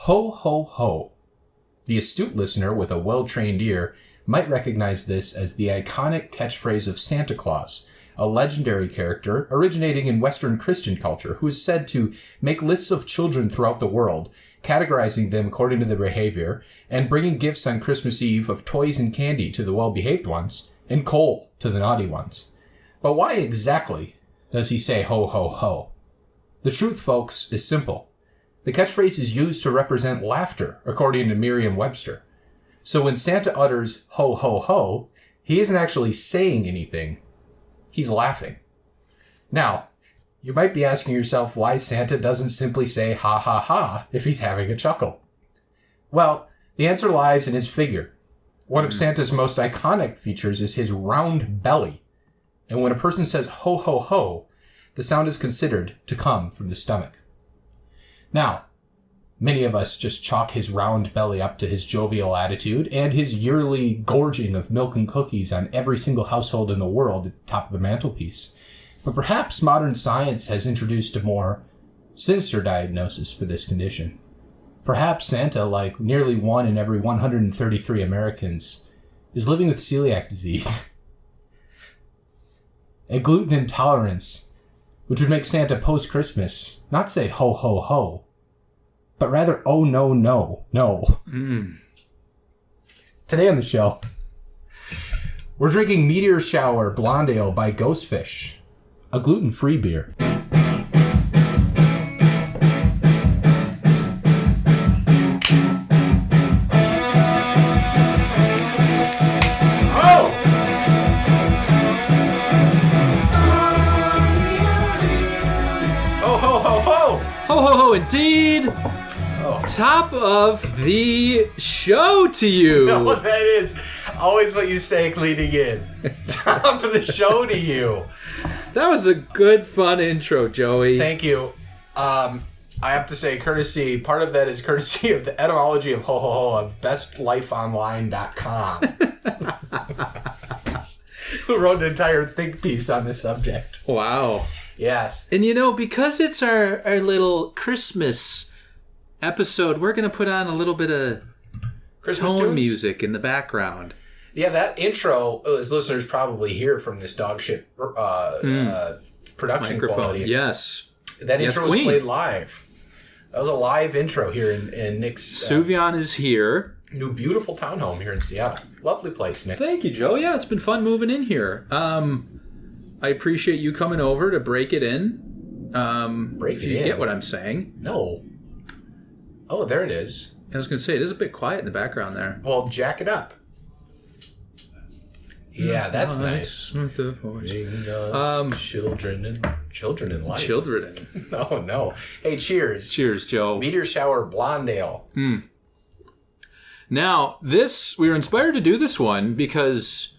Ho, ho, ho. The astute listener with a well-trained ear might recognize this as the iconic catchphrase of Santa Claus, a legendary character originating in Western Christian culture who is said to make lists of children throughout the world, categorizing them according to their behavior, and bringing gifts on Christmas Eve of toys and candy to the well-behaved ones, and coal to the naughty ones. But why exactly does he say ho, ho, ho? The truth, folks, is simple. The catchphrase is used to represent laughter, according to Merriam-Webster. So when Santa utters ho, ho, ho, he isn't actually saying anything. He's laughing. Now, you might be asking yourself why Santa doesn't simply say ha, ha, ha if he's having a chuckle. Well, the answer lies in his figure. One of Santa's most iconic features is his round belly. And when a person says ho, ho, ho, the sound is considered to come from the stomach. Now, many of us just chalk his round belly up to his jovial attitude and his yearly gorging of milk and cookies on every single household in the world at the top of the mantelpiece. But perhaps modern science has introduced a more sinister diagnosis for this condition. Perhaps Santa, like nearly 1 in every 133 Americans, is living with celiac disease. A gluten intolerance, which would make Santa post-Christmas not say ho, ho, ho, but rather oh, no, no, no. Today on the show, we're drinking Meteor Shower Blonde Ale by Ghostfish, a gluten-free beer. Indeed. Top of the show to you. You know what that is? Always what you say leading in. Top of the show to you. That was a good, fun intro, Joey. Thank you. I have to say, part of that is courtesy of the etymology of ho ho ho of bestlifeonline.com. Who wrote an entire think piece on this subject. Wow. Yes. And because it's our little Christmas episode, we're going to put on a little bit of Christmas tone music in the background. Yeah, that intro, as listeners probably hear from this dog shit production microphone quality. Yes. That intro was played live. That was a live intro here in Nick's... Suvion is here. New beautiful townhome here in Seattle. Lovely place, Nick. Thank you, Joe. Yeah, it's been fun moving in here. I appreciate you coming over to break it in. If you get what I'm saying. No. Oh, there it is. I was going to say, it is a bit quiet in the background there. Well, jack it up. Yeah, that's nice. Children in life. Children. No. Hey, cheers. Cheers, Joe. Meteor Shower Blonde Ale. Now, we were inspired to do this one because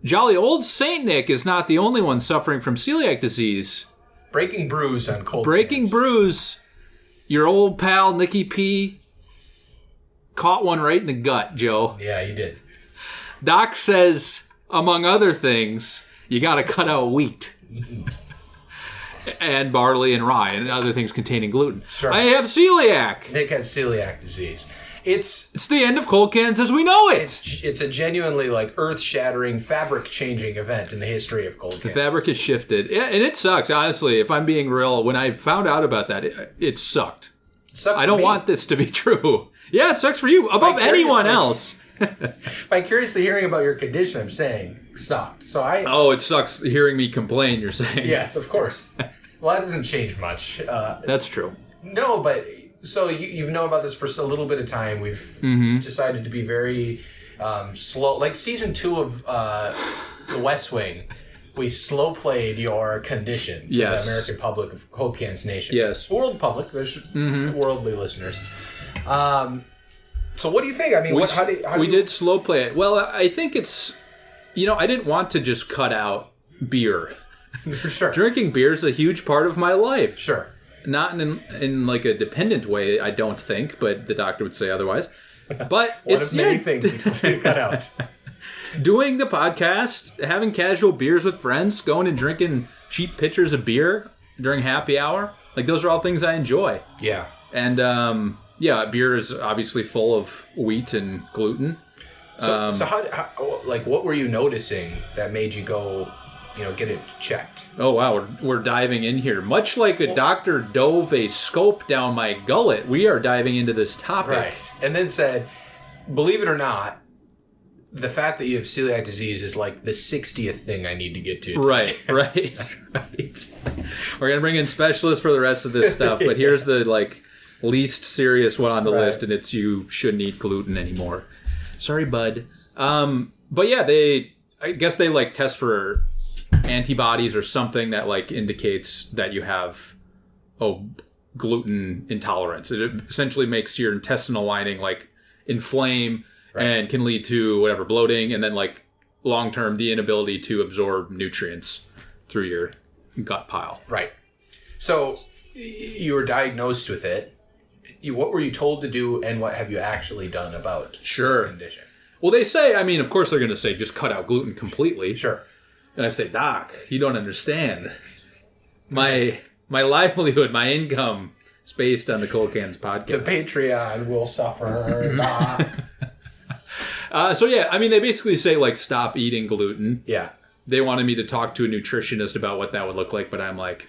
jolly old Saint Nick is not the only one suffering from celiac disease. Breaking brews on cold Breaking cans. brews. Your old pal, Nicky P, caught one right in the gut, Joe. Yeah, he did. Doc says, among other things, you got to cut out wheat. And barley and rye and other things containing gluten. Sure. I have celiac. Nick has celiac disease. It's the end of cold cans as we know it. It's a genuinely earth-shattering, fabric-changing event in the history of cold cans. The fabric has shifted. Yeah, and it sucks, honestly. If I'm being real, when I found out about that, it sucked. I don't want this to be true. Yeah, it sucks for you above anyone else. By curiously hearing about your condition, I'm saying sucked. Oh, it sucks hearing me complain, you're saying. Yes, of course. Well, that doesn't change much. That's true. No, but... So you know about this for a little bit of time. We've decided to be very slow. Like season 2 of The West Wing, we slow played your condition to the American public of Cold Cans Nation. Yes. World public. There's worldly listeners. So what do you think? I mean, we did slow play it. Well, I think it's... I didn't want to just cut out beer. Sure. Drinking beer is a huge part of my life. Sure. Not in like a dependent way, I don't think, but the doctor would say otherwise. But it's many things we told you to cut out. Doing the podcast, having casual beers with friends, going and drinking cheap pitchers of beer during happy hour, like those are all things I enjoy. Yeah. And Yeah, beer is obviously full of wheat and gluten. So how like, what were you noticing that made you go, get it checked? Oh, wow, we're diving in here. Much like a doctor dove a scope down my gullet, we are diving into this topic. Right. And then said, believe it or not, the fact that you have celiac disease is like the 60th thing I need to get to. Right. We're going to bring in specialists for the rest of this stuff, but here's the least serious one on the list, and it's you shouldn't eat gluten anymore. Sorry, bud. But yeah, I guess they test for antibodies or something that indicates that you have gluten intolerance. It essentially makes your intestinal lining inflame and can lead to whatever bloating, and then long term the inability to absorb nutrients through your gut pile. Right. So you were diagnosed with it. What were you told to do, and what have you actually done about this condition? Well, they say, of course they're going to say just cut out gluten completely. Sure. And I say, Doc, you don't understand. My livelihood, my income is based on the Cold Cans podcast. The Patreon will suffer. Doc. So yeah, they basically say stop eating gluten. Yeah. They wanted me to talk to a nutritionist about what that would look like, but I'm like,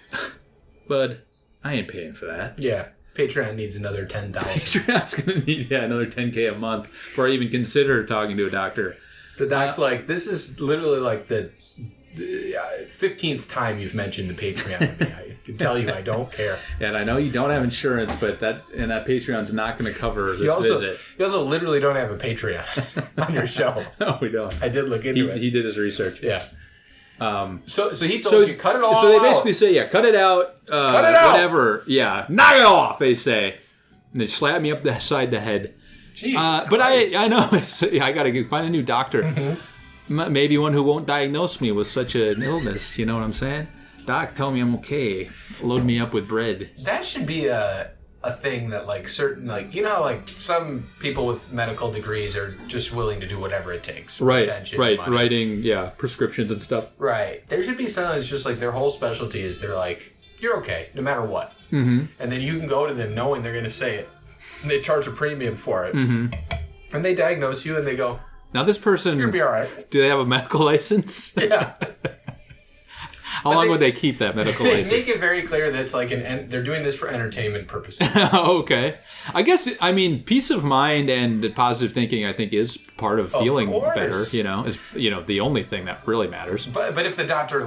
bud, I ain't paying for that. Yeah. Patreon needs another $10,000. Patreon's going to need another $10K a month before I even consider talking to a doctor. The doc's this is literally the 15th time you've mentioned the Patreon to me. I can tell you I don't care. And I know you don't have insurance, but that Patreon's not going to cover this visit. You also literally don't have a Patreon on your show. No, we don't. I did look into it. He did his research. Yeah. So he told you, cut it all out. So they basically say, cut it out. Cut it out. Whatever. Yeah. Knock it off, they say. And they slap me up the side of the head. Jesus but I know. I got to find a new doctor. Mm-hmm. Maybe one who won't diagnose me with such an illness. You know what I'm saying? Doc, tell me I'm okay. Load me up with bread. That should be a thing that certain some people with medical degrees are just willing to do whatever it takes. Right. Writing prescriptions and stuff. Right. There should be someone that's just their whole specialty is they're you're okay no matter what. Mm-hmm. And then you can go to them knowing they're going to say it. And they charge a premium for it. Mm-hmm. And they diagnose you and they go, now this person, you're going to be all right. Do they have a medical license? Yeah. How long would they keep that medical license? They make it very clear that it's they're doing this for entertainment purposes. Okay. I guess, peace of mind and positive thinking, I think, is part of feeling better, is, the only thing that really matters. But if the doctor,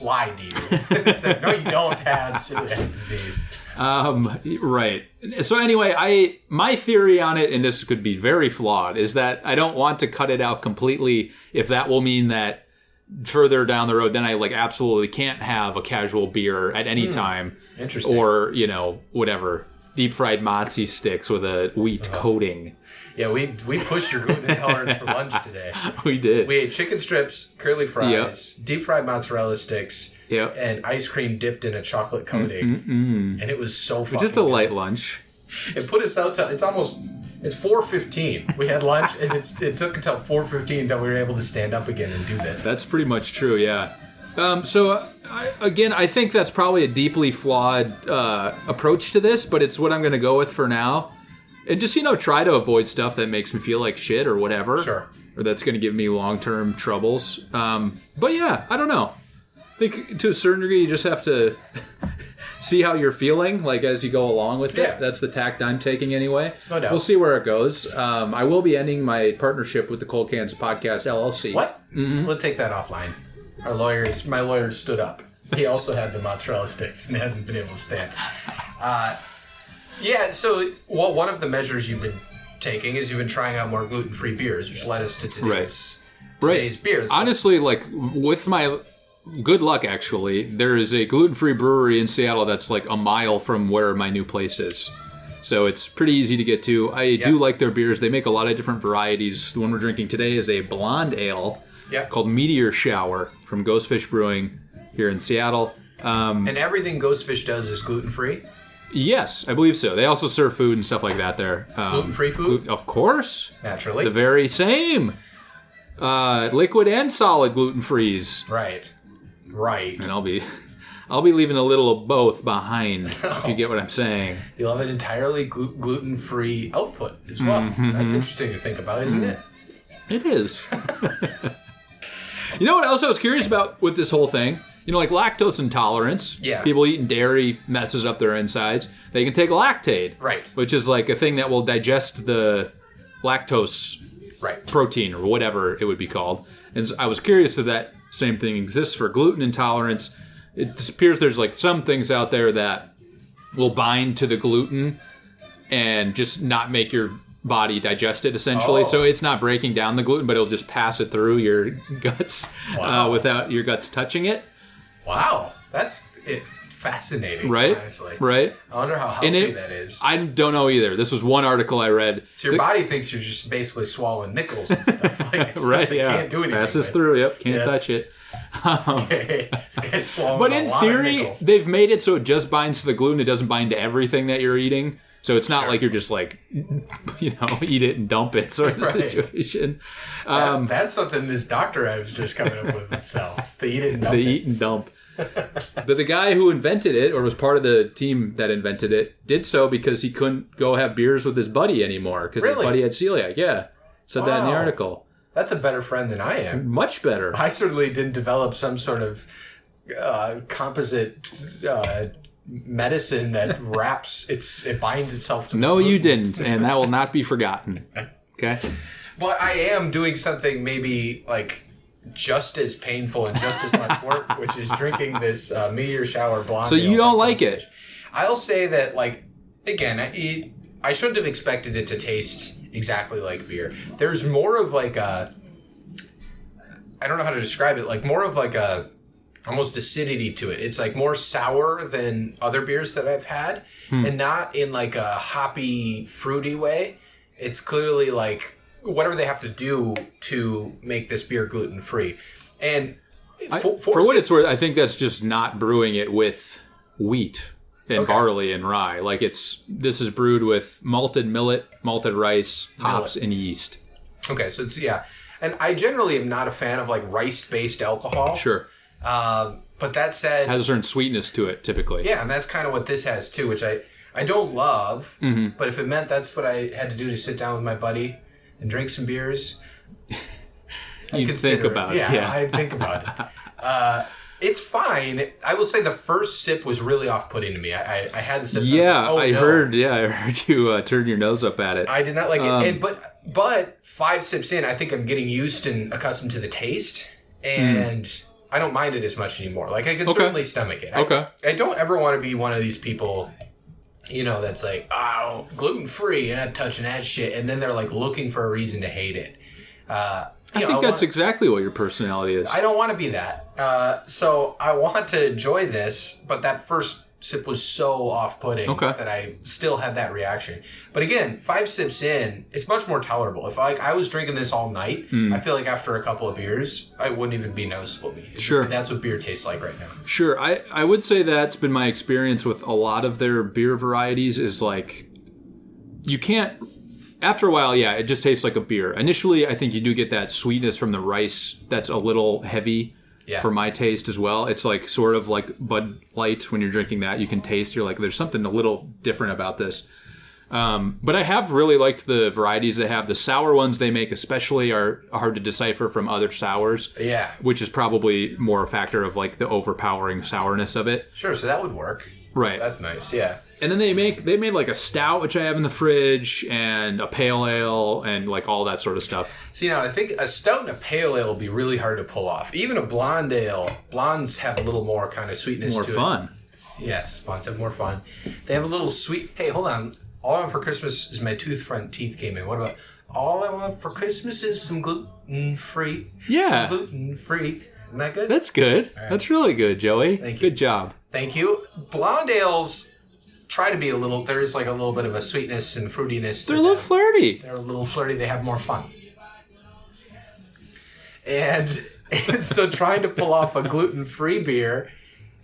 lied to you and said, no, you don't have celiac disease. Right. So anyway, my theory on it, and this could be very flawed, is that I don't want to cut it out completely if that will mean that further down the road, then I absolutely can't have a casual beer at any time. Interesting. Or, whatever, deep fried mozzie sticks with a wheat coating. Yeah, we pushed your gluten intolerance for lunch today. We did. We ate chicken strips, curly fries, deep fried mozzarella sticks, and ice cream dipped in a chocolate coating. And it was so fucking just a light good. lunch. It put us out to, it's 4:15. We had lunch, and it took until 4:15 that we were able to stand up again and do this. That's pretty much true, yeah. I think that's probably a deeply flawed approach to this, but it's what I'm going to go with for now. And just, try to avoid stuff that makes me feel like shit or whatever. Sure. Or that's going to give me long-term troubles. But yeah, I don't know. I think to a certain degree you just have to see how you're feeling, as you go along with it. That's the tact I'm taking anyway. No doubt. We'll see where it goes. I will be ending my partnership with the Cold Cans Podcast, LLC. What? Mm-hmm. We'll take that offline. My lawyer stood up. He also had the mozzarella sticks and hasn't been able to stand. So one of the measures you've been taking is you've been trying out more gluten-free beers, which led us to today's beers. Honestly, with my good luck, actually, there is a gluten-free brewery in Seattle that's a mile from where my new place is. So it's pretty easy to get to. I do like their beers. They make a lot of different varieties. The one we're drinking today is a blonde ale called Meteor Shower from Ghostfish Brewing here in Seattle. And everything Ghostfish does is gluten-free? Yes, I believe so. They also serve food and stuff like that there. Gluten-free food? Of course. Naturally. The very same. Liquid and solid gluten-frees. Right. And I'll I'll be leaving a little of both behind, if you get what I'm saying. You'll have an entirely gluten-free output as well. That's interesting to think about, isn't it? It is. You know what else I was curious about with this whole thing? You know, like lactose intolerance. Yeah. People eating dairy messes up their insides. They can take lactate. Right. Which is like a thing that will digest the lactose protein or whatever it would be called. And so I was curious if that same thing exists for gluten intolerance. It appears there's like some things out there that will bind to the gluten and just not make your body digest it, essentially. So it's not breaking down the gluten, but it'll just pass it through your guts without your guts touching it. Wow, that's fascinating, right? Honestly. Right. I wonder how healthy that is. I don't know either. This was one article I read. So your body thinks you're just basically swallowing nickels and stuff. Like right, yeah. Can't do anything. Passes through, can't touch it. Okay. This guy's swallowing but in theory, they've made it so it just binds to the gluten. It doesn't bind to everything that you're eating. So it's not like you're just like, eat it and dump it sort of situation. That's something this doctor I was just coming up with himself. The eat it and dump. The eat and dump. But the guy who invented it, or was part of the team that invented it, did so because he couldn't go have beers with his buddy anymore because his buddy had celiac. Yeah, said that in the article. That's a better friend than I am. Much better. I certainly didn't develop some sort of composite medicine that wraps it binds itself to. No, you didn't, and that will not be forgotten. Okay. But I am doing something maybe like just as painful and just as much work, which is drinking this Meteor Shower Blonde. So you don't like it? I'll say that, like, again, I shouldn't have expected it to taste exactly like beer. There's more of like a, I don't know how to describe it, like more of like a almost acidity to it. It's like more sour than other beers that I've had, and not in like a hoppy, fruity way. It's clearly like whatever they have to do to make this beer gluten-free. And for what it's worth, I think that's just not brewing it with wheat and barley and rye. Like this is brewed with malted millet, malted rice, hops, and yeast. Okay, so it's, and I generally am not a fan of like rice-based alcohol. Sure. But that said, it has a certain sweetness to it, typically. Yeah, and that's kind of what this has too, which I don't love. But if it meant that's what I had to do to sit down with my buddy and drink some beers, you'd think about it. Yeah, I'd think about it. It's fine. I will say the first sip was really off-putting to me. I had the sip. Yeah, I heard you turn your nose up at it. I did not like it. But 5 sips in, I think I'm getting used and accustomed to the taste, and I don't mind it as much anymore. Like, I can certainly stomach it. I don't ever want to be one of these people, that's like, oh, gluten-free, and not touching that shit, and then they're like looking for a reason to hate it. I think that's exactly what your personality is. I don't want to be that. So I want to enjoy this, but that first sip was so off-putting that I still had that reaction. But again, 5 sips in, it's much more tolerable. If I was drinking this all night, I feel like after a couple of beers, I wouldn't even be noticeable to me. Sure. That's what beer tastes like right now. Sure. I would say that's been my experience with a lot of their beer varieties is like, you can't... After a while, it just tastes like a beer. Initially, I think you do get that sweetness from the rice that's a little heavy for my taste as well. It's like sort of like Bud Light when you're drinking that. You can taste, you're like, there's something a little different about this. But I have really liked the varieties they have. The sour ones they make especially are hard to decipher from other sours. Yeah. Which is probably more a factor of like the overpowering sourness of it. Sure, so that would work. Right. That's nice, yeah. And then they made like a stout, which I have in the fridge, and a pale ale, and like all that sort of stuff. See, now I think a stout and a pale ale will be really hard to pull off. Even a blonde ale, blondes have a little more kind of sweetness to it. More fun. Yes, blondes have more fun. They have a little sweet... Hey, hold on. All I want for Christmas is my front teeth came in. What about... All I want for Christmas is some gluten-free. Yeah. Some gluten-free. Isn't that good? That's good. Right. That's really good, Joey. Thank you. Good job. Thank you. Blonde ales try to be a little... There's like a little bit of a sweetness and fruitiness. They're a little flirty. They're a little flirty. They have more fun. And so trying to pull off a gluten-free beer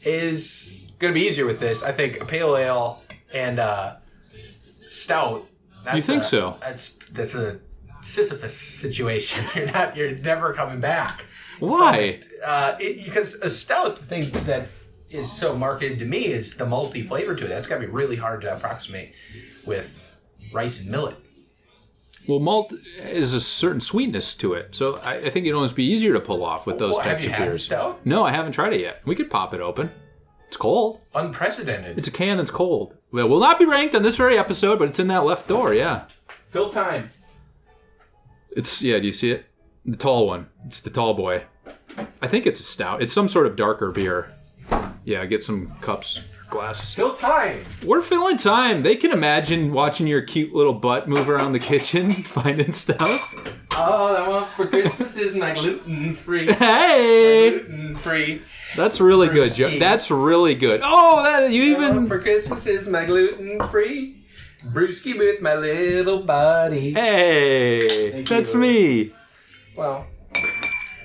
is going to be easier with this. I think a pale ale and stout. You think so? That's a Sisyphus situation. You're never coming back. Why? Because a stout thing that is so marketed to me is the malty flavor to it. That's got to be really hard to approximate with rice and millet. Well, malt is a certain sweetness to it, so I think it'd almost be easier to pull off with those types of beers. Have you had the stout? No, I haven't tried it yet. We could pop it open. It's cold. Unprecedented. It's a can that's cold. Well, it will not be ranked on this very episode, but it's in that left door, yeah. Fill time. Do you see it? The tall one. It's the tall boy. I think it's a stout. It's some sort of darker beer. Yeah, get some cups, glasses. Fill time. We're filling time. They can imagine watching your cute little butt move around the kitchen, finding stuff. All I want for Christmas is my gluten-free. Hey! My gluten-free. That's really good, Joe. That's really good. Oh, that you even... All I want for Christmas is my gluten-free. Brewski with my little body. Hey! That's me. Well,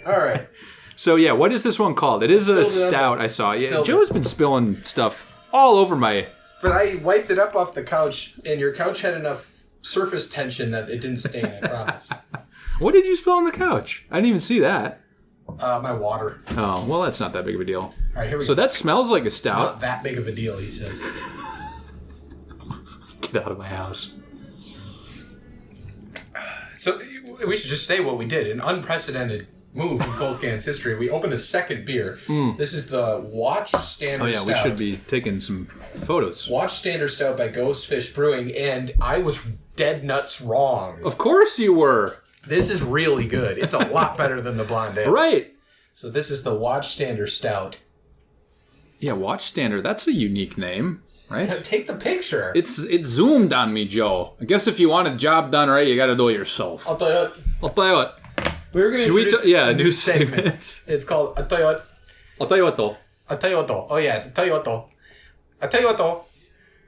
all right. So, yeah, what is this one called? It is a stout, I saw. Yeah, Joe's been spilling stuff all over my... But I wiped it up off the couch, and your couch had enough surface tension that it didn't stain, I promise. What did you spill on the couch? I didn't even see that. My water. Oh, well, that's not that big of a deal. All right, here we go. So that smells like a stout. Not that big of a deal, he says. Get out of my house. So we should just say what we did. An unprecedented move in Cold Can's history. We opened a second beer. This is the Watch Standard Stout. Oh, yeah, we should be taking some photos. Watch Standard Stout by Ghostfish Brewing, and I was dead nuts wrong. Of course you were. This is really good. It's a lot better than the Blonde Ale. Right. So this is the Watch Standard Stout. Yeah, Watch Standard. That's a unique name, right? Take the picture. It's zoomed on me, Joe. I guess if you want a job done right, you got to do it yourself. I'll tell you what. I'll tell you what. We were going to introduce a new segment. It's called I'll tell you what. I'll tell you what, though. I'll tell you what, though. Oh, yeah. I'll tell you what, though. I'll tell you what, though.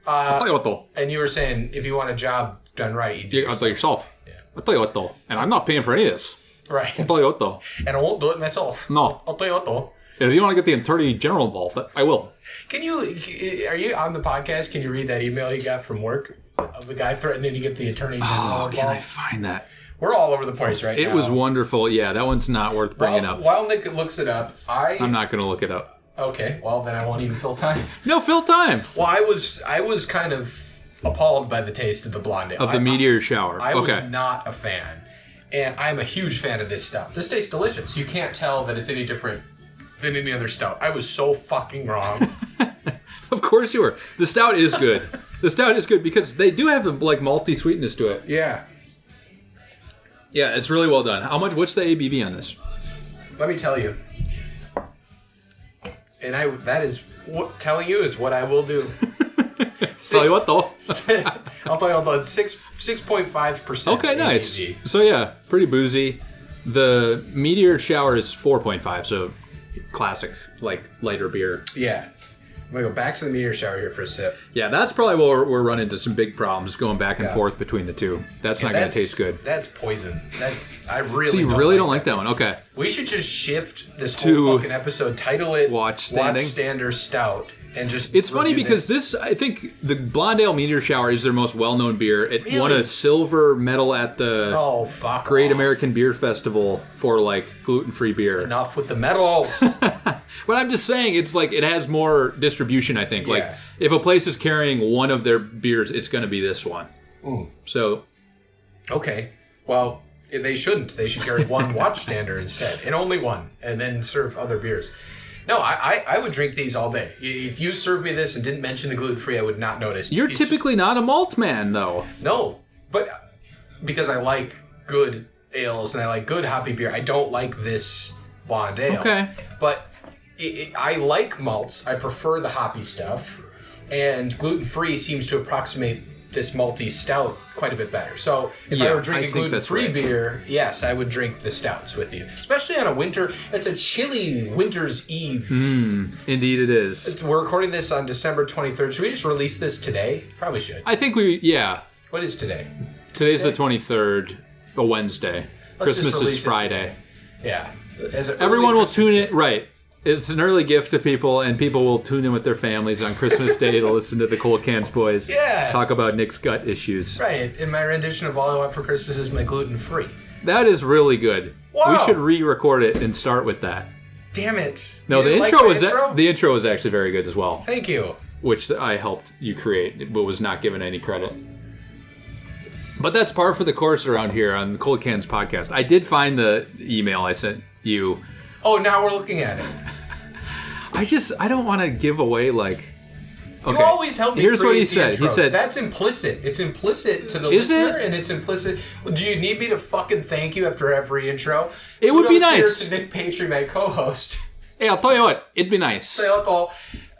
I'll tell you what, though. And you were saying if you want a job done right, you do I'll tell you yourself. Yeah. I'll tell you what, though. And I'm not paying for any of this. Right. I'll tell you what, though. And I won't do it myself. No. I'll tell you what, though. And if you want to get the Attorney General involved, I will. Are you on the podcast? Can you read that email you got from work of the guy threatening to get the Attorney General involved? Can I find that? We're all over the place right now. It was wonderful. Yeah, that one's not worth bringing up. While Nick looks it up, I'm not going to look it up. Okay, well, then I won't even fill time. No, fill time. Well, I was kind of appalled by the taste of the Blonde Ale. Of the Meteor shower. I was not a fan. And I'm a huge fan of this stout. This tastes delicious. You can't tell that it's any different than any other stout. I was so fucking wrong. Of course you were. The stout is good. The stout is good because they do have like malty sweetness to it. Yeah. Yeah, it's really well done. What's the ABV on this? Let me tell you. And that is what telling you is what I will do. Tell you what though. I'll tell you what though. It's 6.5%. Okay, nice. ABV. So yeah, pretty boozy. The Meteor shower is 4.5, so classic, like lighter beer. Yeah. I'm going to go back to the Meteor shower here for a sip. Yeah, that's probably where we're running into some big problems going back and forth between the two. That's not going to taste good. That's poison. I really So you really don't like that one? Okay. We should just shift this whole fucking episode, title it Watch Standard Stout, and just It's funny because this, I think, the Blonde Ale Meteor Shower is their most well-known beer. It won a silver medal at the Great American Beer Festival for, like, gluten-free beer. Enough with the medals. But I'm just saying, it's like, it has more distribution, I think. Like, if a place is carrying one of their beers, it's going to be this one. So. Okay. Well, they shouldn't. They should carry one Watch Standard instead, and only one, and then serve other beers. No, I would drink these all day. If you served me this and didn't mention the gluten-free, I would not notice. You're typically not a malt man, though. No, but because I like good ales and I like good hoppy beer, I don't like this Blonde Ale. Okay. But I like malts. I prefer the hoppy stuff. And gluten-free seems to approximate this malty stout quite a bit better. So if I were drinking gluten-free beer, yes, I would drink the stouts with you. Especially on a winter, it's a chilly winter's eve. Indeed it is. We're recording this on December 23rd. Should we just release this today? Probably should. I think What is today? Today's the 23rd, a Wednesday. Christmas is Friday. Yeah. Everyone will tune in, right. It's an early gift to people, and people will tune in with their families on Christmas Day to listen to the Cold Cans Boys talk about Nick's gut issues. Right. In my rendition of All I Want for Christmas is my gluten-free. That is really good. Wow. We should re-record it and start with that. Damn it. No, You the didn't intro like my intro? the intro was actually very good as well, Thank you. which I helped you create, but was not given any credit. But that's par for the course around here on the Cold Cans podcast. I did find the email I sent you. Oh, now we're looking at it. I don't want to give away, like... Okay. You always help me. Here's what he create said. the He intros. said... That's implicit. It's implicit to the Is listener, it? and it's implicit. Do you need me to fucking thank you after every intro? It would be Kudos here nice. to Nick Patry, my co-host. Hey, I'll tell you what. It'd be nice.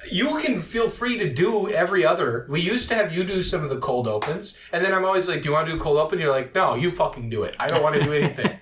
You can feel free to do every other. We used to have you do some of the cold opens, and then I'm always like, do you want to do a cold open? You're like, no, you fucking do it. I don't want to do anything.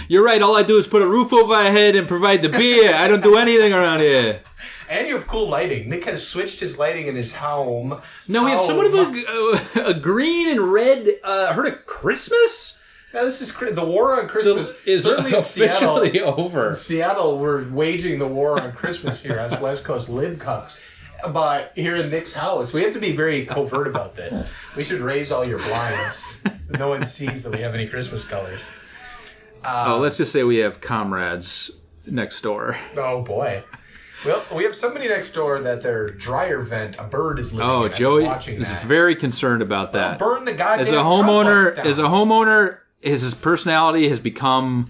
You're right. All I do is put a roof over my head and provide the beer. I don't do anything around here. And you have cool lighting. Nick has switched his lighting in his home. No, we have somewhat of a green and red Heard of Christmas? Now, this is the war on Christmas is certainly officially in Seattle, over. In Seattle, we're waging the war on Christmas here as West Coast lib cucks. But here in Nick's house, we have to be very covert about this. We should raise all your blinds. No one sees that we have any Christmas colors. Let's just say we have comrades next door. Oh, boy. Well, we have somebody next door that their dryer vent, a bird is living in. Oh, I've been Joey watching is that. very concerned about that. Burn the goddamn As a homeowner, his personality has become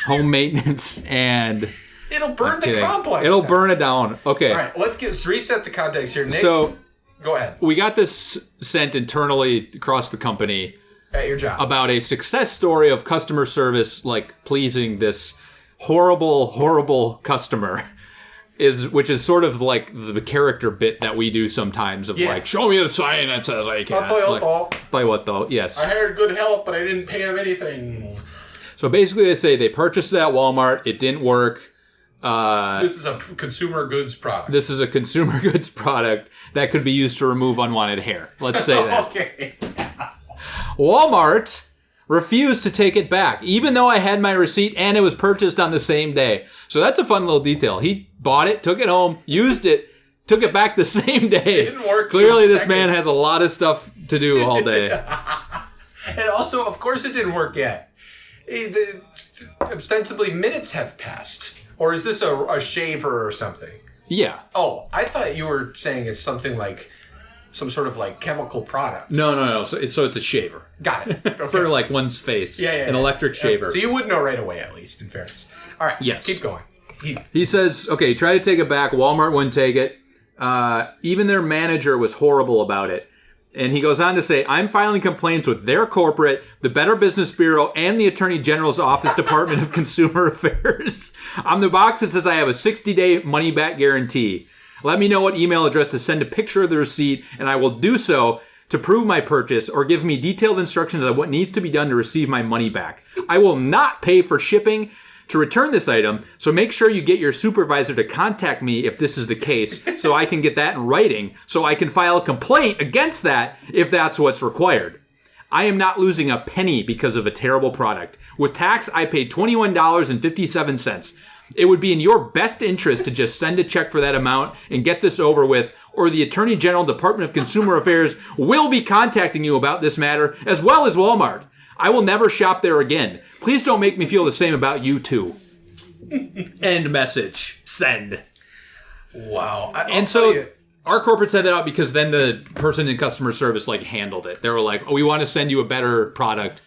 home maintenance, and it'll burn the complex. It'll burn it down. Okay. All right, let's reset the context here. Nick, so, go ahead. We got this sent internally across the company at your job about a success story of customer service, like pleasing this horrible customer. Which is sort of like the character bit that we do sometimes of like, show me the sign that says I can't. Tell you what though, yes. I hired good help, but I didn't pay him anything. So basically they say they purchased it at Walmart, it didn't work. This is a consumer goods product. This is a consumer goods product that could be used to remove unwanted hair. Let's say that. Okay. Walmart refused to take it back, even though I had my receipt and it was purchased on the same day. So that's a fun little detail. He bought it, took it home, used it, took it back the same day. It didn't work. Clearly, this man has a lot of stuff to do all day. And also, of course, it didn't work yet. Ostensibly, minutes have passed. Or is this a shaver or something? Yeah. Oh, I thought you were saying it's something like some sort of like chemical product. No. So it's a shaver. Got it. Okay. For like one's face. An electric shaver. So you would know right away, at least, in fairness. All right. Yes. Keep going. He says, okay, try to take it back. Walmart wouldn't take it. Even their manager was horrible about it. And he goes on to say, I'm filing complaints with their corporate, the Better Business Bureau, and the Attorney General's Office Department of Consumer Affairs. On the box, it says I have a 60-day money-back guarantee. Let me know what email address to send a picture of the receipt, and I will do so to prove my purchase, or give me detailed instructions on what needs to be done to receive my money back. I will not pay for shipping to return this item, so make sure you get your supervisor to contact me if this is the case, so I can get that in writing, so I can file a complaint against that if that's what's required. I am not losing a penny because of a terrible product. With tax, I paid $21.57. It would be in your best interest to just send a check for that amount and get this over with, or the Attorney General Department of Consumer Affairs will be contacting you about this matter, as well as Walmart. I will never shop there again. Please don't make me feel the same about you, too. End message. Send. Wow. Our corporate sent it out because then the person in customer service handled it. They were like, oh, we want to send you a better product.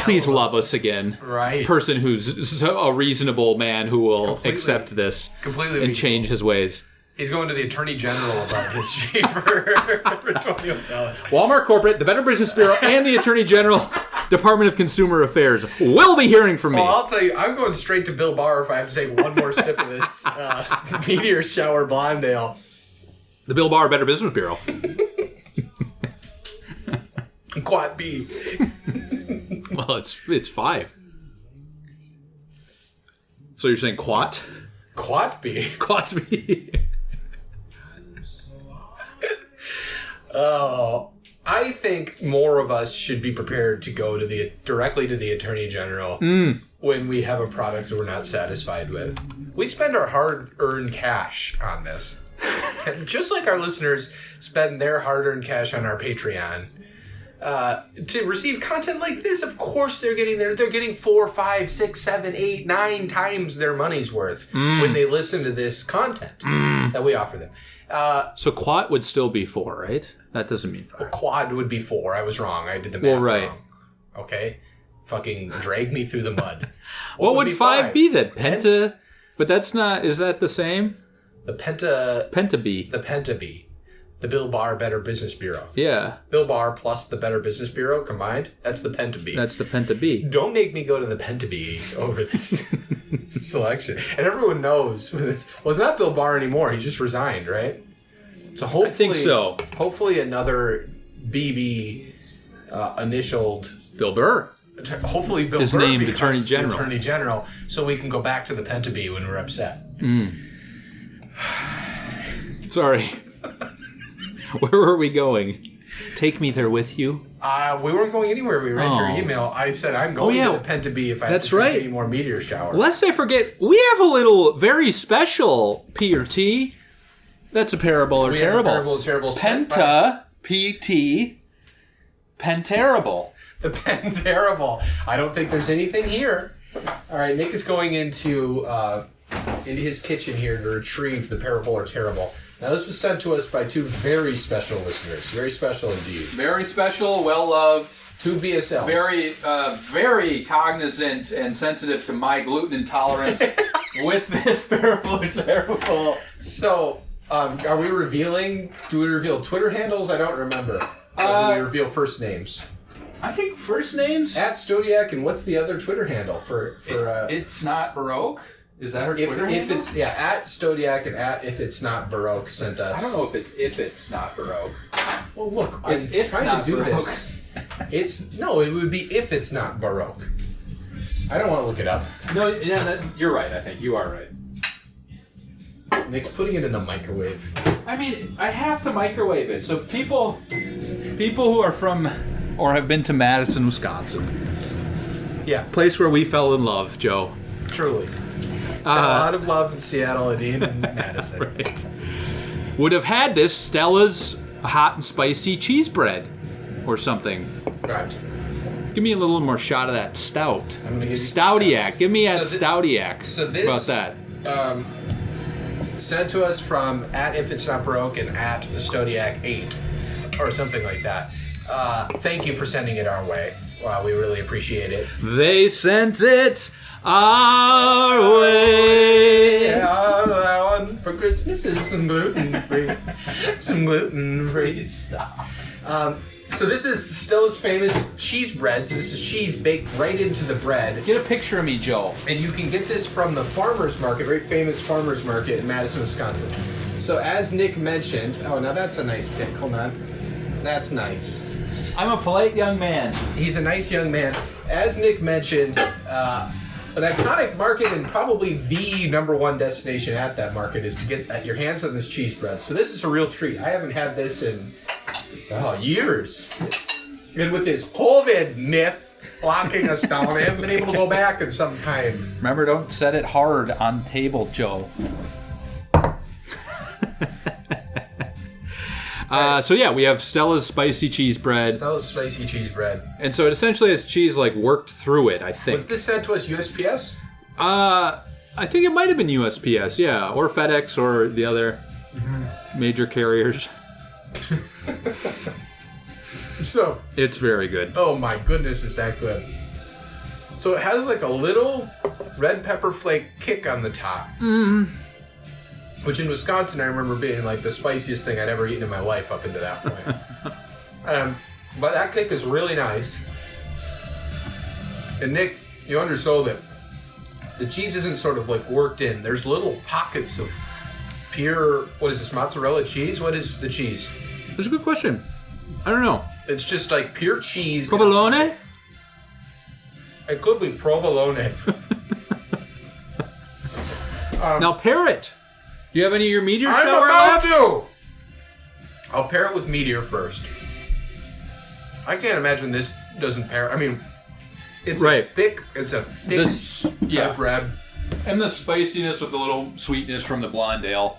Please love us again. Right. Person who's a reasonable man who will accept this and change his ways. He's going to the Attorney General about his shaver for $21. Walmart Corporate, the Better Business Bureau, and the Attorney General Department of Consumer Affairs will be hearing from me. Well, I'll tell you, I'm going straight to Bill Barr if I have to take one more sip of this Meteor Shower Blonde Ale. The Bill Barr Better Business Bureau. Quad B. Well, it's 5. So you're saying quat? Quad B. Quat B. Oh, I think more of us should be prepared to go to directly to the Attorney General when we have a product that we're not satisfied with. We spend our hard-earned cash on this. Just like our listeners spend their hard-earned cash on our Patreon. to receive content like this, of course they're getting 4, 5, 6, 7, 8, 9 times their money's worth when they listen to this content that we offer them. So quad would still be 4, right? That doesn't mean 5. Quad would be 4. I was wrong. I did the math wrong. Okay? Fucking drag me through the mud. What would 5 be then? Penta? But that's not... Is that the same? The Penta-B. The Penta-B. The Bill Barr Better Business Bureau. Yeah. Bill Barr plus the Better Business Bureau combined. That's the Penta-B. That's the Penta-B. Don't make me go to the Penta-B over this selection. And everyone knows. It's not Bill Barr anymore. He just resigned, right? So hopefully, I think so. Hopefully another BB initialed Bill Burr. Hopefully Bill Is Burr named becomes Attorney General. Attorney General, so we can go back to the Penta-B when we're upset. Sorry. Where were we going? Take me there with you? We weren't going anywhere. We read your email. I said I'm going to the Penta-B if I have to drink any more Meteor shower. Lest I forget, we have a little very special P or T. That's a parable or terrible. Parable or terrible. Penta, P-T, Penterrible. The Penterrible. I don't think there's anything here. All right, Nick is going into his kitchen here to retrieve the parable or terrible. Now, this was sent to us by 2 very special listeners. Very special indeed. Very special, well-loved. 2 VSLs. Very cognizant and sensitive to my gluten intolerance with this parable or terrible. So, are we revealing... Do we reveal Twitter handles? I don't remember. Or do we reveal first names? I think first names... At Stodiac, and what's the other Twitter handle for It's Not Baroque? Is that her Twitter handle? If it's... Yeah, at Stodiac and at If It's Not Baroque sent us... I don't know if it's If It's Not Baroque. Well, look, I'm trying to do this. No, it would be If It's Not Baroque. I don't want to look it up. No, you're right, I think. You are right. Nick's putting it in the microwave. I mean, I have to microwave it. So people who are from... or have been to Madison, Wisconsin. Yeah. Place where we fell in love, Joe. Truly. A lot of love in Seattle and in Madison. Right. Would have had this Stella's hot and spicy cheese bread or something. Right. Give me a little more shot of that stout. I'm gonna give you Stoutiac. Give me that Stoutiac. So this... About that. Sent to us from at If It's Not Baroque and at Stodiac 8 or something like that. Thank you for sending it our way. Wow, we really appreciate it. They sent it our way. Yeah, for Christmas is some gluten-free. Some gluten-free stuff. So this is Stella's famous cheese bread. So this is cheese baked right into the bread. Get a picture of me, Joe. And you can get this from the farmer's market, very famous farmer's market in Madison, Wisconsin. So as Nick mentioned... Oh, now that's a nice pic. Hold on. That's nice. I'm a polite young man. He's a nice young man. As Nick mentioned, an iconic market and probably the #1 destination at that market is to get your hands on this cheese bread. So this is a real treat. I haven't had this in years. And with this COVID myth locking us down, I haven't been able to go back in some time. Remember, don't set it hard on table, Joe. So yeah, we have Stella's spicy cheese bread. Stella's spicy cheese bread. And so it essentially has cheese like worked through it, I think. Was this sent to us USPS? I think it might have been USPS, yeah. Or FedEx or the other major carriers. So it's very good. Oh my goodness, is that good. So it has like a little red pepper flake kick on the top. Which in Wisconsin I remember being like the spiciest thing I'd ever eaten in my life up until that point. But that kick is really nice. And Nick, you undersold it. The cheese isn't sort of like worked in. There's little pockets of pure, what is this, mozzarella cheese? What is the cheese? That's a good question. I don't know. It's just like pure cheese. Provolone? It could be provolone. Now pair it. Do you have any of your Meteor I'm shower about left? to! I'll pair it with Meteor first. I can't imagine this doesn't pair. I mean, it's a thick bread. And the spiciness with the little sweetness from the blonde ale,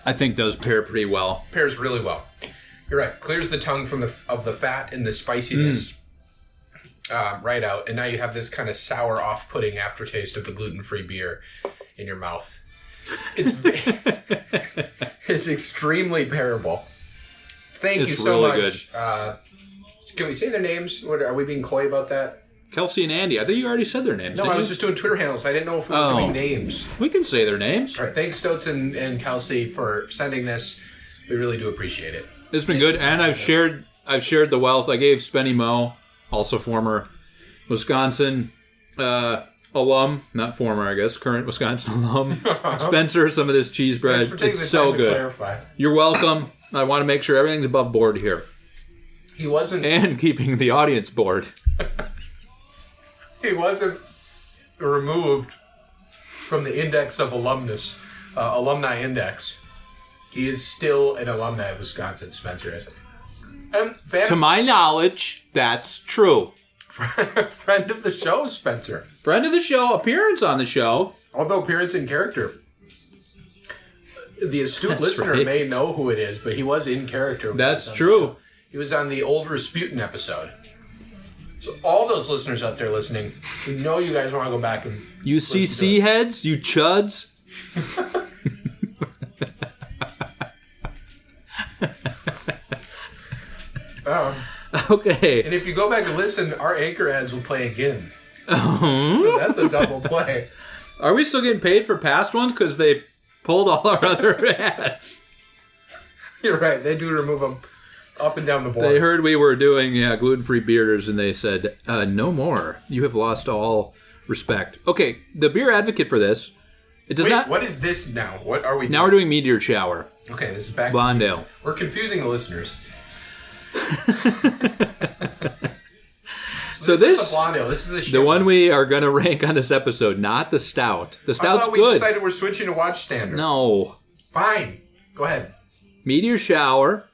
I think does pair pretty well. Pairs really well. You're right. Clears the tongue of the fat and the spiciness right out. And now you have this kind of sour, off-putting aftertaste of the gluten-free beer in your mouth. It's extremely bearable. Thank you so really much. Can we say their names? Are we being coy about that? Kelsey and Andy. I think you already said their names. No, I was just doing Twitter handles. I didn't know if we were doing names. We can say their names. All right. Thanks, Stoats and Kelsey, for sending this. We really do appreciate it. It's been good, and I've shared the wealth. I gave Spenny Moe, also former Wisconsin alum, not former, I guess, current Wisconsin alum, Spencer, some of this cheese bread. It's so good. You're welcome. I want to make sure everything's above board here. He wasn't... And keeping the audience bored. He wasn't removed from the index of alumni index. He is still an alumni of Wisconsin, Spencer is. To my knowledge, that's true. Friend of the show, Spencer. Friend of the show, appearance on the show. Although appearance in character. The astute listener may know who it is, but he was in character. That's true. He was on the old Rasputin episode. So all those listeners out there listening, we know you guys want to go back and... You CC heads? You chuds? Okay. And if you go back and listen, our anchor ads will play again. So that's a double play. Are we still getting paid for past ones? Because they pulled all our other ads. You're right. They do remove them up and down the board. They heard we were doing gluten-free beers, and they said, no more. You have lost all respect. Okay, the beer advocate for this. It does not. What is this now? What are we doing? Now we're doing Meteor Shower. Okay, this is back Blondale. We're confusing the listeners. So this is the Blondale. This is the one we are going to rank on this episode, not the stout. The stout's good. We decided we're switching to watch standard. No. Fine. Go ahead. Meteor Shower.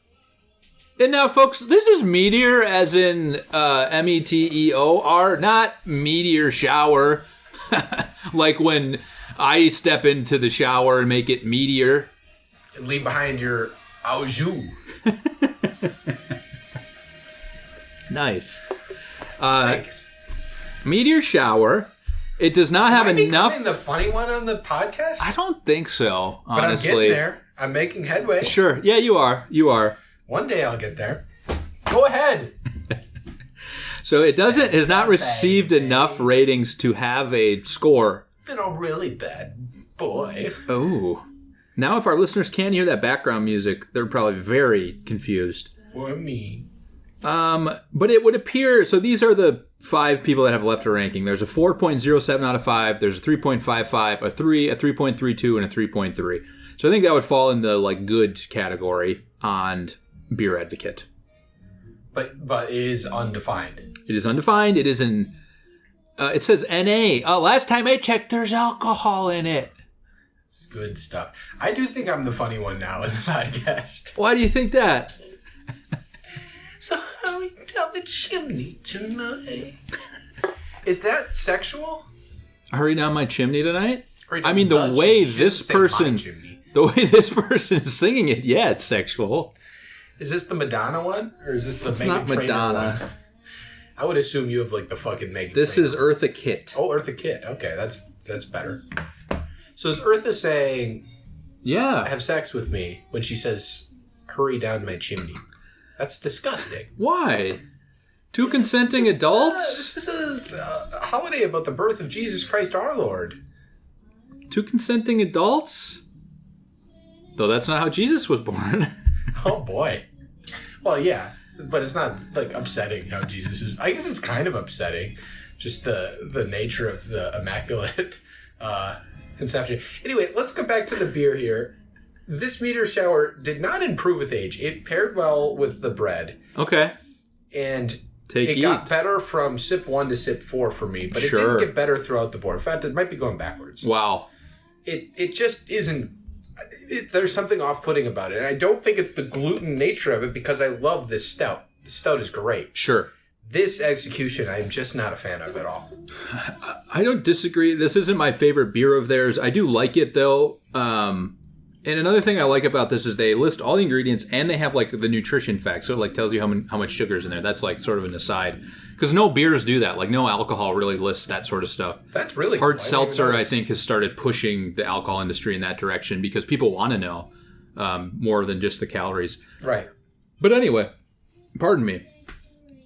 And now, folks, this is Meteor as in Meteor, not Meteor Shower. Like when I step into the shower and make it Meteor. And leave behind your au jus. Nice. Thanks. Meteor Shower. It does not have enough. Am I the funny one on the podcast? I don't think so, honestly. But I'm getting there. I'm making headway. Sure. Yeah, you are. You are. One day I'll get there. Go ahead. So it has not received enough ratings to have a score. Been a really bad boy. Oh. Now if our listeners can't hear that background music, they're probably very confused. For me. But it would appear, so these are the 5 people that have left a ranking. There's a 4.07 out of 5, there's a 3.55, a 3, a 3.32, and a 3.3. So I think that would fall in the like good category on Beer Advocate. But it is undefined. It is undefined. It is in, it says NA. Last time I checked, there's alcohol in it. It's good stuff. I do think I'm the funny one now in the podcast. Why do you think that? So hurry down the chimney tonight. Is that sexual? Hurry down my chimney tonight? I mean, the way this person is singing it, yeah, it's sexual. Is this the Madonna one? Or is this the It's Meghan not Trainor Madonna. one? I would assume you have like the fucking Meghan This Trainor. is Eartha Kitt. Oh, Eartha Kitt. Okay, that's better. So is Eartha saying, Yeah. have sex with me when she says, hurry down my chimney? That's disgusting. Why? 2 consenting adults? This is a holiday about the birth of Jesus Christ our Lord. 2 consenting adults? Though that's not how Jesus was born. Oh, boy. Well, yeah, but it's not, like, upsetting how Jesus is. I guess it's kind of upsetting, just the nature of the immaculate conception. Anyway, let's go back to the beer here. This Meteor Shower did not improve with age. It paired well with the bread. Okay. And it got better from sip 1 to sip 4 for me, but it didn't get better throughout the board. In fact, it might be going backwards. Wow. It just isn't... there's something off-putting about it. And I don't think it's the gluten nature of it because I love this stout. The stout is great. Sure. This execution, I'm just not a fan of at all. I don't disagree. This isn't my favorite beer of theirs. I do like it, though. And another thing I like about this is they list all the ingredients and they have like the nutrition facts. So it like tells you how much sugar's in there. That's like sort of an aside. Because no beers do that. Like no alcohol really lists that sort of stuff. That's really Hard cool. seltzer, I think, has started pushing the alcohol industry in that direction because people want to know more than just the calories. Right. But anyway, pardon me.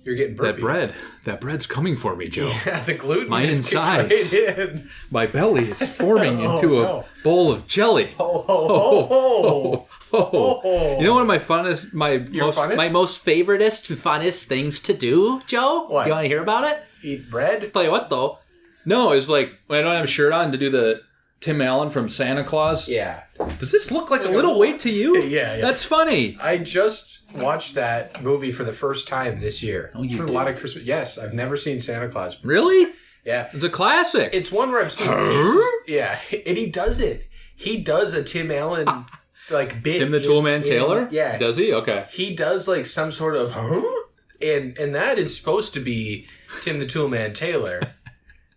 You're getting burpy. That bread's coming for me, Joe. Yeah, the gluten. My is insides. right in. My belly is forming into a bowl of jelly. Ho, ho, ho, ho. Oh. You know, one of my funnest, my most favoriteest, funnest things to do, Joe? What? Do you want to hear about it? Eat bread? Tell you what, though. No, it's like when I don't have a shirt on to do the Tim Allen from Santa Claus. Yeah. Does this look like a little weight to you? Yeah. That's funny. I just watched that movie for the first time this year. Oh, you did? A lot of Christmas. Yes, I've never seen Santa Claus. Really? Yeah. It's a classic. It's one where I've seen pieces. Yeah, and he does it. He does a Tim Allen like bit. Tim the Toolman Taylor? Yeah. Does he? Okay. He does like some sort of and that is supposed to be Tim the Toolman Taylor.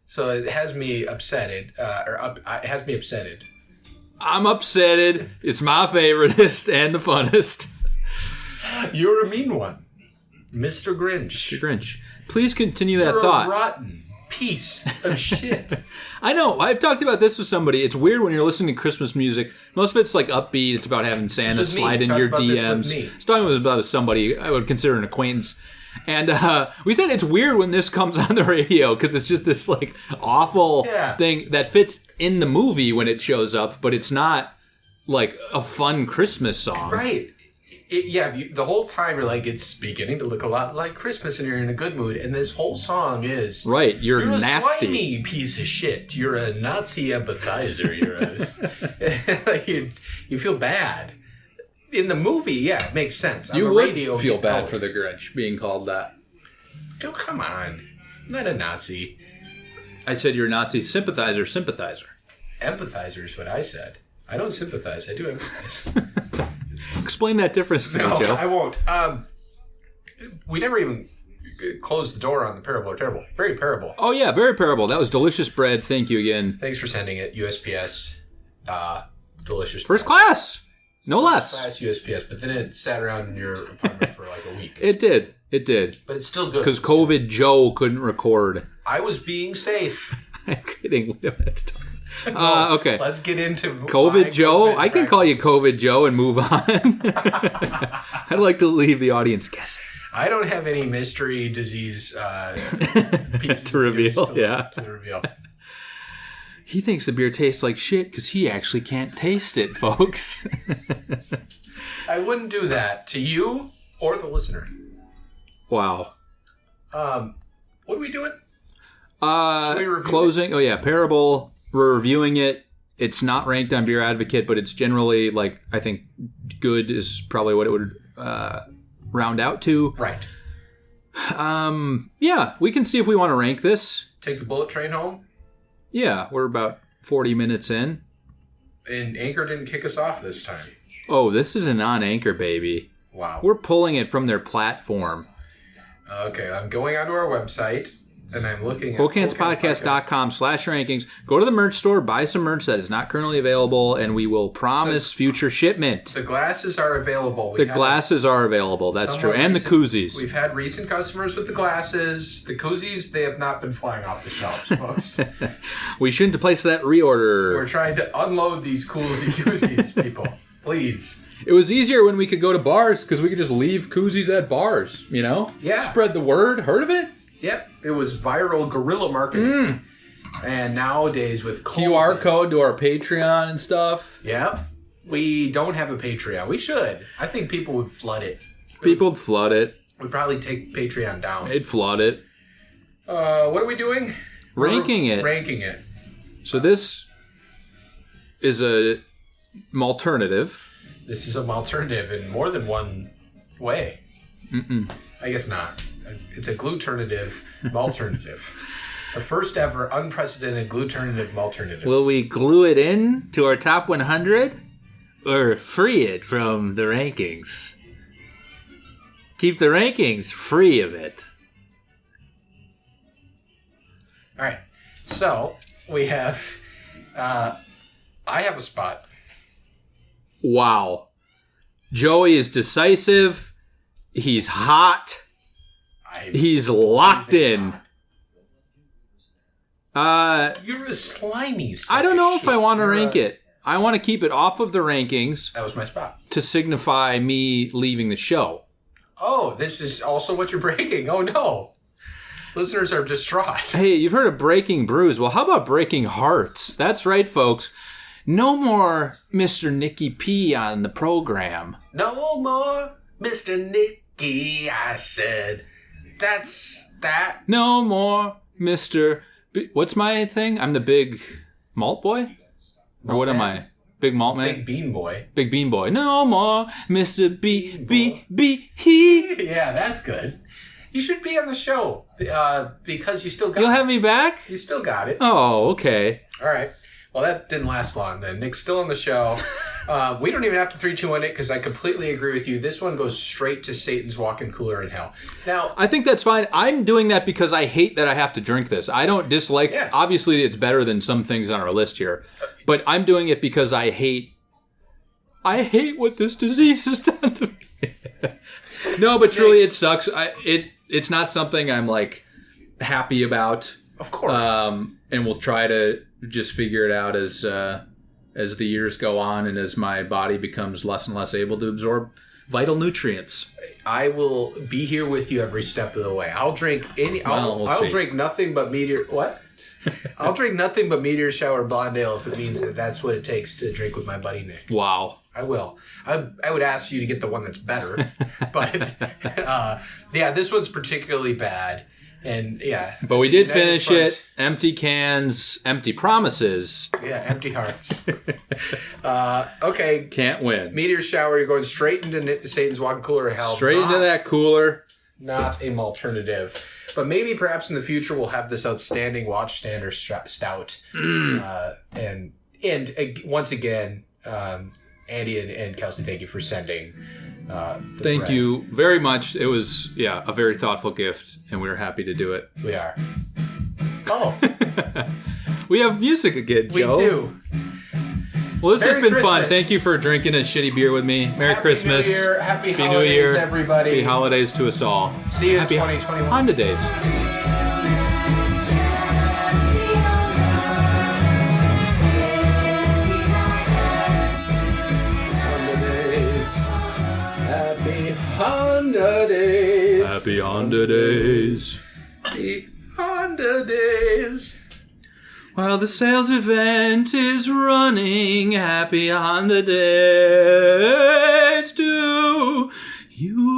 So it has me upsetted. It has me upsetted. I'm upsetted. It's my favoriteest and the funnest. You're a mean one, Mr. Grinch. Mr. Grinch. Please continue that You're thought. A rotten piece of shit. I know. I've talked about this with somebody. It's weird when you're listening to Christmas music. Most of it's like upbeat. It's about having Santa slide in your DMs. I was talking about somebody I would consider an acquaintance. And we said it's weird when this comes on the radio because it's just this like awful thing that fits in the movie when it shows up, but it's not like a fun Christmas song. Right. The whole time you're like, it's beginning to look a lot like Christmas and you're in a good mood. And this whole song is... Right, you're nasty. You're a slimy piece of shit. You're a Nazi empathizer. You feel bad. In the movie, it makes sense. You would feel bad for the Grinch being called that. Oh, come on. I'm not a Nazi. I said you're a Nazi sympathizer. Empathizer is what I said. I don't sympathize. I do empathize. Explain that difference to me, Joe. I won't. We never even closed the door on the Parable or Terrible. Very parable. Oh, yeah, very parable. That was delicious bread. Thank you again. Thanks for sending it. USPS. Delicious First class. No less. Class USPS, but then it sat around in your apartment for like a week. It did. But it's still good. Because COVID Joe couldn't record. I was being safe. I'm kidding. We don't have to talk. Okay. Let's get into COVID Joe. I can call you COVID Joe and move on. I'd like to leave the audience guessing. I don't have any mystery disease pieces to reveal. To reveal. He thinks the beer tastes like shit because he actually can't taste it, folks. I wouldn't do that to you or the listener. Wow. What are we doing? Closing. Oh, yeah. Parable. We're reviewing it. It's not ranked on Beer Advocate, but it's generally, like, I think good is probably what it would round out to. Right. Yeah, we can see if we want to rank this. Take the bullet train home? Yeah, we're about 40 minutes in. And Anchor didn't kick us off this time. Oh, this is a non-Anchor, baby. Wow. We're pulling it from their platform. Okay, I'm going onto our website, and I'm looking at... QuoteCansPodcast.com/rankings. Go to the merch store, buy some merch that is not currently available, and we will promise future shipment. The glasses are available. The glasses are available, that's true. And the koozies. We've had recent customers with the glasses. The koozies, they have not been flying off the shelves, folks. We shouldn't have placed that reorder. We're trying to unload these koozies, people. Please. It was easier when we could go to bars because we could just leave koozies at bars, you know? Yeah. Spread the word. Heard of it? Yep. It was viral guerrilla marketing. And nowadays with COVID, QR code to our Patreon and stuff. Yep. We don't have a Patreon. We should. I think people would flood it. People would flood it. We'd probably take Patreon down. They'd flood it. What are we doing? Ranking it. Ranking it. So this is a alternative. This is an alternative in more than one way. I guess not. It's a gluternative malternative. The first ever unprecedented gluternative malternative. Will we glue it in to our top 100 or free it from the rankings? Keep the rankings free of it. All right. So we have... I have a spot. wow. Joey is decisive. He's hot. He's locked in. You're a slimy I don't know if I want to rank it. I want to keep it off of the rankings. That was my spot. To signify me leaving the show. Oh, this is also what you're breaking. Oh, no. Listeners are distraught. Hey, you've heard of breaking brews. Well, how about breaking hearts? That's right, folks. No more Mr. Nicky P on the program. No more Mr. Nicky, I said. That's that. No more Mr. What's my thing? I'm the big malt boy? Or what am I? Big malt man? Big bean boy. Big bean boy. No more Mr. He. Yeah, that's good. You should be on the show because you still got You'll have me back? You still got it. Oh, okay. All right. Well, that didn't last long then. Nick's still on the show. We don't even have to 3-2-1 it because I completely agree with you. This one goes straight to Satan's walk-in cooler in hell. Now, I think that's fine. I'm doing that because I hate that I have to drink this. I don't dislike... Yeah. Obviously, it's better than some things on our list here. But I'm doing it because I hate what this disease has done to me. No, but truly, it sucks. It's not something I'm, like, happy about. Of course. And we'll try to just figure it out as the years go on and as my body becomes less and less able to absorb vital nutrients. I will be here with you every step of the way. I'll drink I'll drink nothing but Meteor. What? I'll drink nothing but Meteor Shower Blonde Ale if it means that that's what it takes to drink with my buddy Nick. Wow. I will. I would ask you to get the one that's better, but yeah, this one's particularly bad. And yeah. But we did finish it. Empty cans, empty promises. Yeah, empty hearts. Okay. Can't win. Meteor Shower, you're going straight into Satan's walk-in cooler of hell. Straight into that cooler. Not an alternative. But maybe perhaps in the future we'll have this outstanding Watchstander stout. And once again, Andy and Kelsey, thank you for sending Thank you very much. It was, a very thoughtful gift, and we were happy to do it. We are. Oh. We have music again, Joe. We do. Well, this has been Christmas. fun. Thank you for drinking a shitty beer with me. Merry Christmas. New Year. Happy New holidays, Year. everybody. Happy holidays to us all. See you Happy in 2021. Honda days. Honda days. Happy Honda days. Happy Honda days. While the sales event is running, happy Honda days to you.